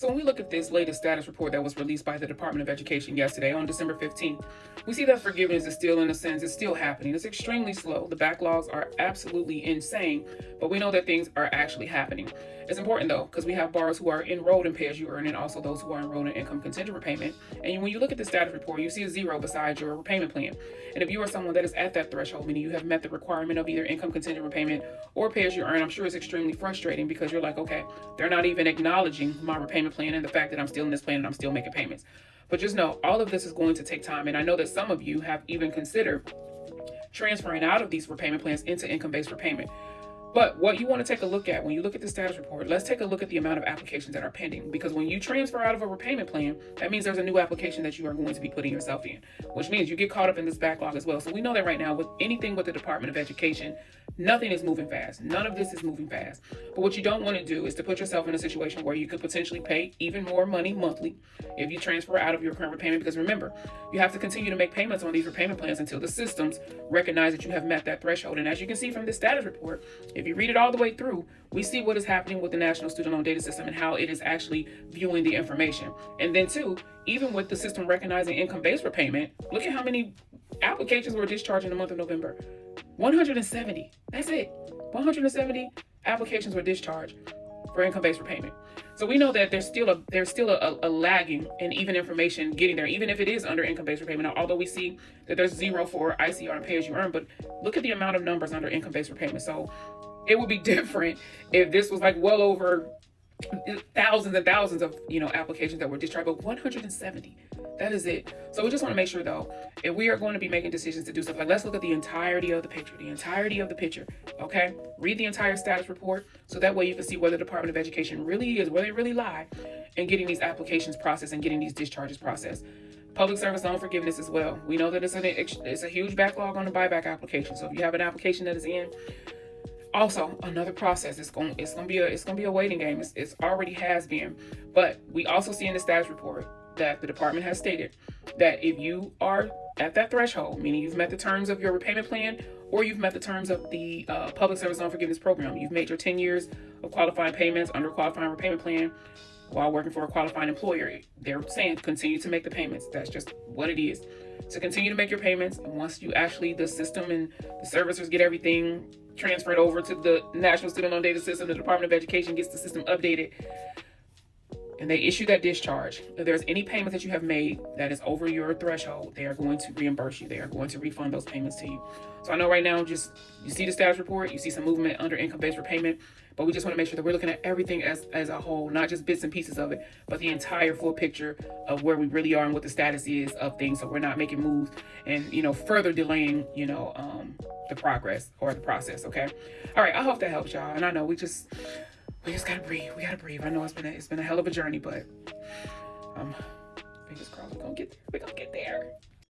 So when we look at this latest status report that was released by the Department of Education yesterday on December 15th, we see that forgiveness is still, in a sense, it's still happening. It's extremely slow. The backlogs are absolutely insane, but we know that things are actually happening. It's important though, because we have borrowers who are enrolled in pay-as-you-earn and also those who are enrolled in income contingent repayment. And when you look at the status report, you see a zero beside your repayment plan. And if you are someone that is at that threshold, meaning you have met the requirement of either income contingent repayment or pay-as-you-earn, I'm sure it's extremely frustrating because you're like, okay, they're not even acknowledging my repayment plan and the fact that I'm still in this plan and I'm still making payments. But just know, all of this is going to take time. And I know that some of you have even considered transferring out of these repayment plans into income-based repayment. But what you want to take a look at when you look at the status report, let's take a look at the amount of applications that are pending. Because when you transfer out of a repayment plan, that means there's a new application that you are going to be putting yourself in, which means you get caught up in this backlog as well. So we know that right now with anything with the Department of Education, nothing is moving fast. None of this is moving fast. But what you don't want to do is to put yourself in a situation where you could potentially pay even more money monthly if you transfer out of your current repayment. Because remember, you have to continue to make payments on these repayment plans until the systems recognize that you have met that threshold. And as you can see from this status report, if you read it all the way through, we see what is happening with the National Student Loan Data System and how it is actually viewing the information. And then too, even with the system recognizing income-based repayment, look at how many applications were discharged in the month of November. 170. That's it. 170 applications were discharged for income-based repayment. So we know that there's still a lagging in even information getting there, even if it is under income-based repayment. Now, although we see that there's zero for ICR and pay-as-you-earn, but look at the amount of numbers under income-based repayment. So it would be different if this was like well over thousands and thousands of applications that were discharged, but 170. That is it. So we just want to make sure though, if we are going to be making decisions to do stuff, like let's look at the entirety of the picture, okay? Read the entire status report so that way you can see where the Department of Education really is, where they really lie in getting these applications processed and getting these discharges processed. Public service loan forgiveness as well. We know that it's a huge backlog on the buyback application. So if you have an application that is in, also another process. It's gonna be a waiting game. It's already has been, but we also see in the status report that the department has stated that if you are at that threshold, meaning you've met the terms of your repayment plan or you've met the terms of the public service loan forgiveness program, you've made your 10 years of qualifying payments under a qualifying repayment plan while working for a qualifying employer, they're saying continue to make the payments. That's just what it is. So continue to make your payments. And once you actually, the system and the servicers get everything transferred over to the National Student Loan Data System, the Department of Education gets the system updated, and they issue that discharge. If there's any payment that you have made that is over your threshold, they are going to reimburse you. They are going to refund those payments to you. So I know right now, you see the status report, you see some movement under income-based repayment, but we just want to make sure that we're looking at everything as a whole, not just bits and pieces of it, but the entire full picture of where we really are and what the status is of things. So we're not making moves and, further delaying, the progress or the process. Okay. All right. I hope that helps y'all. And I know we just gotta breathe. We gotta breathe. I know it's been a hell of a journey, but fingers crossed we're gonna get there.